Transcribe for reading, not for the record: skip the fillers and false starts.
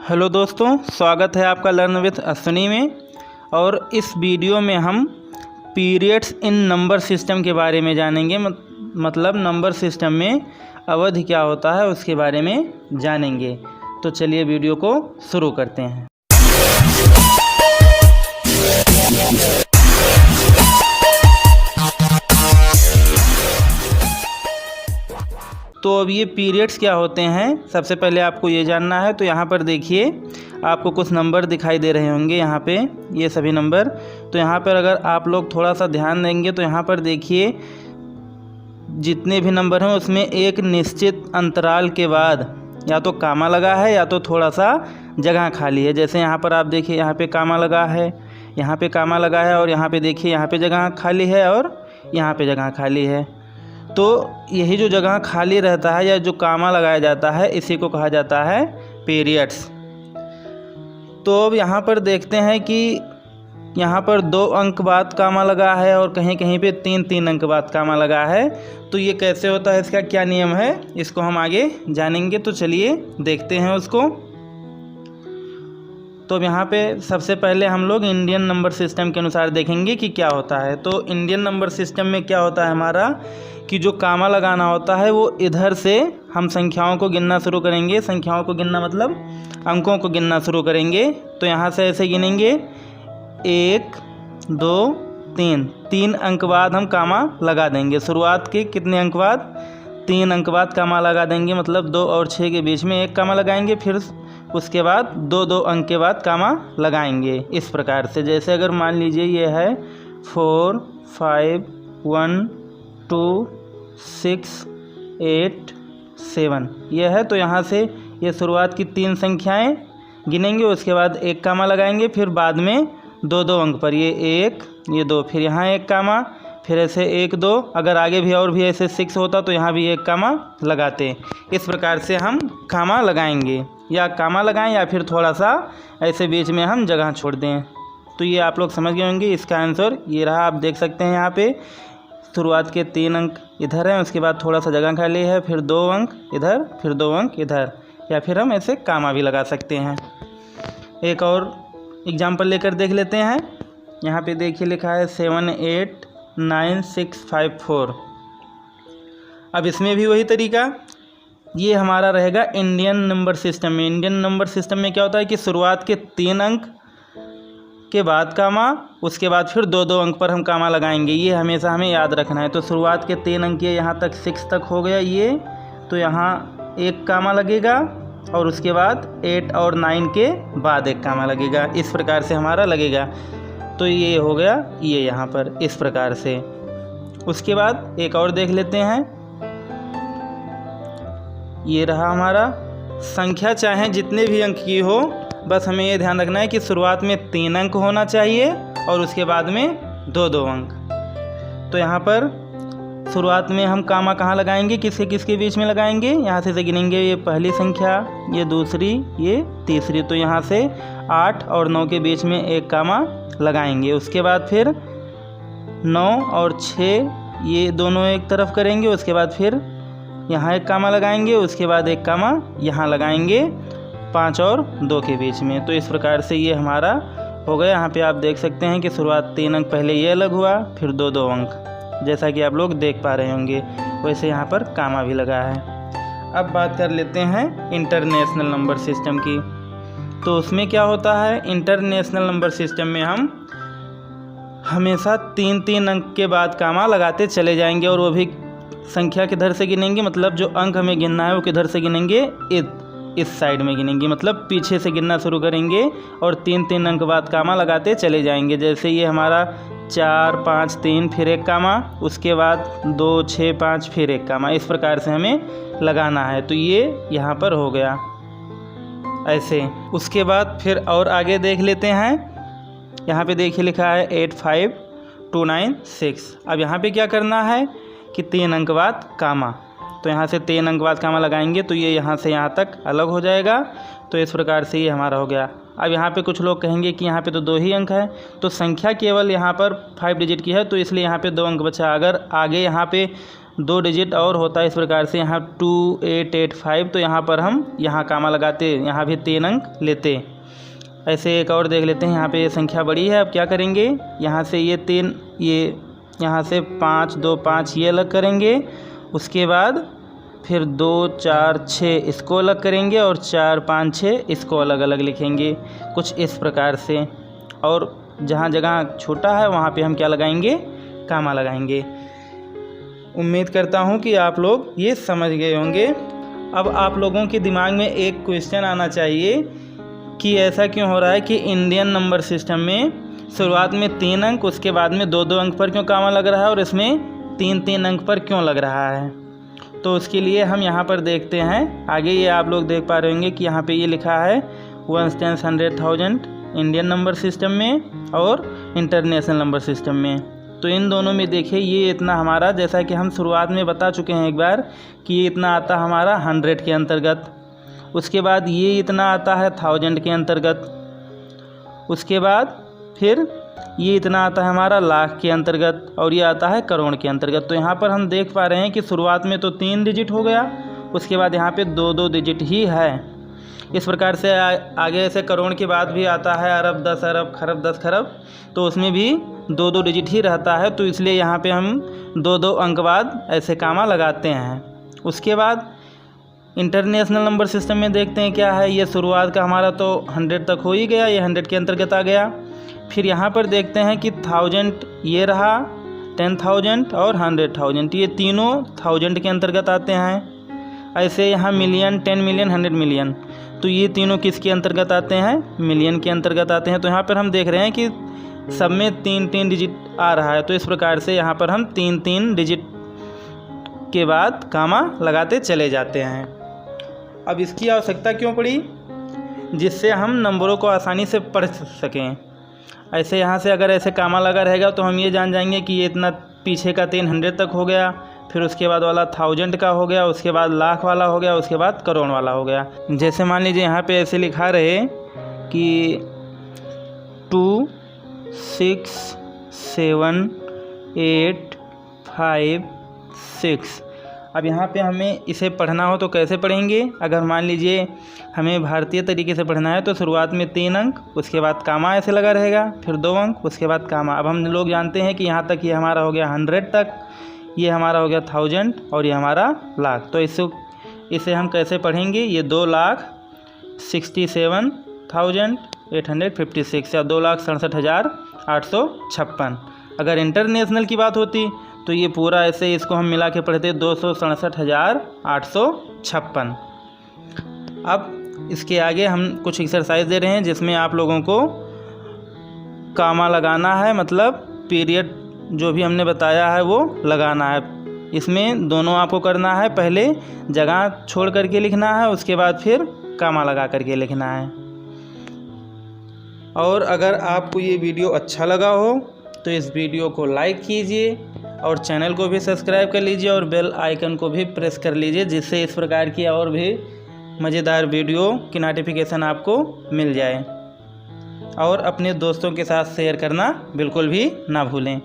Hello दोस्तों, स्वागत है आपका लर्न विथ अश्विनी में। और इस वीडियो में हम पीरियड्स इन नंबर सिस्टम के बारे में जानेंगे। मतलब नंबर सिस्टम में अवधि क्या होता है उसके बारे में जानेंगे। तो चलिए वीडियो को शुरू करते हैं। तो अब ये पीरियड्स क्या होते हैं, सबसे पहले आपको ये जानना है। तो यहाँ पर देखिए, आपको कुछ नंबर दिखाई दे रहे होंगे यहाँ पे, ये सभी नंबर। तो यहाँ पर अगर आप लोग थोड़ा सा ध्यान देंगे तो यहाँ पर देखिए, जितने भी नंबर हैं उसमें एक निश्चित अंतराल के बाद या तो कामा लगा है या तो थोड़ा सा जगह खाली है। जैसे यहाँ पर आप देखिए, यहाँ पे कामा लगा है, यहाँ पे कामा लगा है, और यहाँ पे देखिए, यहाँ पे जगह खाली है और यहाँ पे जगह खाली है। तो यही जो जगह खाली रहता है या जो कामा लगाया जाता है, इसी को कहा जाता है पीरियड्स। तो अब यहाँ पर देखते हैं कि यहाँ पर 2 अंक बाद कामा लगा है और कहीं कहीं पे 3 अंक बाद कामा लगा है। तो ये कैसे होता है, इसका क्या नियम है, इसको हम आगे जानेंगे। तो चलिए देखते हैं उसको। तो अब यहाँ पे सबसे पहले हम लोग इंडियन नंबर सिस्टम के अनुसार देखेंगे कि क्या होता है। तो इंडियन नंबर सिस्टम में क्या होता है हमारा, कि जो कामा लगाना होता है वो इधर से हम संख्याओं को गिनना शुरू करेंगे। संख्याओं को गिनना मतलब अंकों को गिनना शुरू करेंगे। तो यहाँ से ऐसे गिनेंगे 1 2 3 अंक बाद हम कामा लगा देंगे। शुरुआत के कितने अंक बाद, 3 अंक बाद कामा लगा देंगे। मतलब 2 और 6 के बीच में एक कामा लगाएंगे, फिर उसके बाद 2 अंक के बाद कामा लगाएंगे। इस प्रकार से, जैसे अगर मान लीजिए ये है 4 5 1 2 6 8 7 ये है। तो यहाँ से ये शुरुआत की 3 संख्याएं गिनेंगे, उसके बाद एक कामा लगाएंगे, फिर बाद में 2 अंक पर ये 1 ये 2, फिर यहाँ एक कामा, फिर ऐसे 1 2, अगर आगे भी और भी ऐसे 6 होता तो यहाँ भी एक कामा लगाते। इस प्रकार से हम कामा लगाएंगे, या कामा लगाएं या फिर थोड़ा सा ऐसे बीच में हम जगह छोड़ दें। तो ये आप लोग समझ गए होंगे। इसका आंसर ये रहा, आप देख सकते हैं यहाँ पे शुरुआत के 3 अंक इधर हैं, उसके बाद थोड़ा सा जगह खाली है, फिर 2 अंक इधर, फिर 2 अंक इधर, या फिर हम ऐसे कामा भी लगा सकते हैं। एक और एग्जाम्पल लेकर देख लेते हैं। यहाँ पे देखिए लिखा है 7 8 9 6 5 4। अब इसमें भी वही तरीका, ये हमारा रहेगा इंडियन नंबर सिस्टम में। इंडियन नंबर सिस्टम में क्या होता है कि शुरुआत के 3 अंक के बाद कामा, उसके बाद फिर 2 अंक पर हम कामा लगाएंगे। ये हमेशा हमें याद रखना है। तो शुरुआत के 3 अंक ये यहाँ तक 6 तक हो गया ये, तो यहाँ एक कामा लगेगा, और उसके बाद 8 और 9 के बाद एक कामा लगेगा। इस प्रकार से हमारा लगेगा। तो ये हो गया ये यहाँ पर इस प्रकार से। उसके बाद एक और देख लेते हैं। ये रहा हमारा संख्या, चाहे जितने भी अंक की हो, बस हमें ये ध्यान रखना है कि शुरुआत में 3 अंक होना चाहिए और उसके बाद में 2 अंक। तो यहाँ पर शुरुआत में हम कामा कहाँ लगाएंगे, किसके किसके बीच में लगाएंगे, यहाँ से गिनेंगे। ये पहली संख्या, ये दूसरी, ये तीसरी। तो यहाँ से 8 और 9 के बीच में एक कामा लगाएंगे। उसके बाद फिर 9 और 6 ये दोनों एक तरफ करेंगे। उसके बाद फिर यहाँ एक कामा लगाएंगे, उसके बाद एक कामा यहाँ लगाएंगे 5 और 2 के बीच में। तो इस प्रकार से ये हमारा हो गया। यहाँ पे आप देख सकते हैं कि शुरुआत 3 अंक पहले ये अलग हुआ, फिर 2 अंक, जैसा कि आप लोग देख पा रहे होंगे। वैसे यहाँ पर कामा भी लगा है। अब बात कर लेते हैं इंटरनेशनल नंबर सिस्टम की। तो उसमें क्या होता है, इंटरनेशनल नंबर सिस्टम में हम हमेशा 3 अंक के बाद कामा लगाते चले जाएंगे, और वो भी संख्या किधर से गिनेंगे, मतलब जो अंक हमें गिनना है वो किधर से गिनेंगे, इस साइड में गिनेंगे। मतलब पीछे से गिनना शुरू करेंगे और 3 अंक बाद कामा लगाते चले जाएंगे। जैसे ये हमारा 4 5 3 फिर एक कामा, उसके बाद 2 6 5 फिर एक कामा। इस प्रकार से हमें लगाना है। तो ये यहाँ पर हो गया ऐसे। उसके बाद फिर और आगे देख लेते हैं। यहाँ पे देखिए लिखा है 8 5 2 9 6। अब यहाँ पे क्या करना है कि 3 अंक बाद कामा। तो यहाँ से 3 अंक बाद कामा लगाएंगे, तो ये यहाँ से यहाँ तक अलग हो जाएगा। तो इस प्रकार से ये हमारा हो गया। अब यहाँ पे कुछ लोग कहेंगे कि यहाँ पे तो 2 ही अंक है, तो संख्या केवल यहाँ पर 5 डिजिट की है, तो इसलिए यहाँ पे 2 अंक बचा। अगर आगे यहाँ पे 2 डिजिट और होता है इस प्रकार से, यहाँ 2885, तो यहाँ पर हम यहाँ कामा लगाते, यहाँ भी 3 अंक लेते। ऐसे एक और देख लेते हैं, यहाँ पे ये संख्या बड़ी है। अब क्या करेंगे, यहाँ से ये 3, ये यहाँ से 5 2 5 ये अलग करेंगे, उसके बाद फिर 2 4 6 इसको अलग करेंगे और 4 5 6 इसको अलग अलग लिखेंगे, कुछ इस प्रकार से। और जहाँ जगह छोटा है वहाँ पे हम क्या लगाएंगे, कामा लगाएंगे। उम्मीद करता हूँ कि आप लोग ये समझ गए होंगे। अब आप लोगों के दिमाग में एक क्वेश्चन आना चाहिए कि ऐसा क्यों हो रहा है कि इंडियन नंबर सिस्टम में शुरुआत में 3 अंक, उसके बाद में 2 अंक पर क्यों कामा लग रहा है और इसमें 3 अंक पर क्यों लग रहा है। तो उसके लिए हम यहाँ पर देखते हैं आगे। ये आप लोग देख पा रहे होंगे कि यहाँ पे ये लिखा है 1 10 100,000 इंडियन नंबर सिस्टम में और इंटरनेशनल नंबर सिस्टम में। तो इन दोनों में देखिए ये इतना हमारा, जैसा कि हम शुरुआत में बता चुके हैं एक बार कि ये इतना आता हमारा 100 के अंतर्गत, उसके बाद ये इतना आता है 1000 के अंतर्गत, उसके बाद फिर ये इतना आता है हमारा लाख के अंतर्गत और ये आता है करोड़ के अंतर्गत। तो यहाँ पर हम देख पा रहे हैं कि शुरुआत में तो 3 डिजिट हो गया, उसके बाद यहाँ पे 2 डिजिट ही है। इस प्रकार से आगे ऐसे करोड़ के बाद भी आता है अरब 10 अरब खरब 10 खरब, तो उसमें भी 2 डिजिट ही रहता है। तो इसलिए यहाँ पे हम 2 अंक बाद ऐसे कामा लगाते हैं। उसके बाद इंटरनेशनल नंबर सिस्टम में देखते हैं क्या है। ये शुरुआत का हमारा तो 100 तक हो ही गया, ये 100 के अंतर्गत आ गया। फिर यहाँ पर देखते हैं कि 1000 ये रहा, 10,000 और 100,000, ये तीनों 1000 के अंतर्गत आते हैं। ऐसे यहाँ मिलियन, 10 मिलियन, 100 मिलियन, तो ये तीनों किसके अंतर्गत आते हैं, मिलियन के अंतर्गत आते हैं। तो यहाँ पर हम देख रहे हैं कि सब में 3 डिजिट आ रहा है। तो इस प्रकार से यहाँ पर हम 3 डिजिट के बाद कामा लगाते चले जाते हैं। अब इसकी आवश्यकता क्यों पड़ी, जिससे हम नंबरों को आसानी से पढ़ सकें। ऐसे यहाँ से अगर ऐसे कामा लगा रहेगा तो हम ये जान जाएंगे कि ये इतना पीछे का 300 तक हो गया, फिर उसके बाद वाला 1000 का हो गया, उसके बाद लाख वाला हो गया, उसके बाद करोड़ वाला हो गया। जैसे मान लीजिए यहाँ पे ऐसे लिखा रहे कि 2 6 7 8 5 6। अब यहाँ पे हमें इसे पढ़ना हो तो कैसे पढ़ेंगे। अगर मान लीजिए हमें भारतीय तरीके से पढ़ना है तो शुरुआत में 3 अंक, उसके बाद कामा ऐसे लगा रहेगा, फिर 2 अंक, उसके बाद कामा। अब हम लोग जानते हैं कि यहाँ तक ये हमारा हो गया 100 तक, ये हमारा हो गया 1000 और ये हमारा लाख। तो इसे हम कैसे पढ़ेंगे, ये 2,67,856 या 2,67,856। अगर इंटरनेशनल की बात होती तो ये पूरा ऐसे इसको हम मिला के पढ़ते 267,856। अब इसके आगे हम कुछ एक्सरसाइज दे रहे हैं जिसमें आप लोगों को कामा लगाना है, मतलब पीरियड जो भी हमने बताया है वो लगाना है। इसमें दोनों आपको करना है, पहले जगह छोड़ करके लिखना है, उसके बाद फिर कामा लगा करके लिखना है। और अगर आपको ये वीडियो अच्छा लगा हो तो इस वीडियो को लाइक कीजिए और चैनल को भी सब्सक्राइब कर लीजिए और बेल आइकन को भी प्रेस कर लीजिए, जिससे इस प्रकार की और भी मज़ेदार वीडियो की नोटिफिकेशन आपको मिल जाए। और अपने दोस्तों के साथ शेयर करना बिल्कुल भी ना भूलें।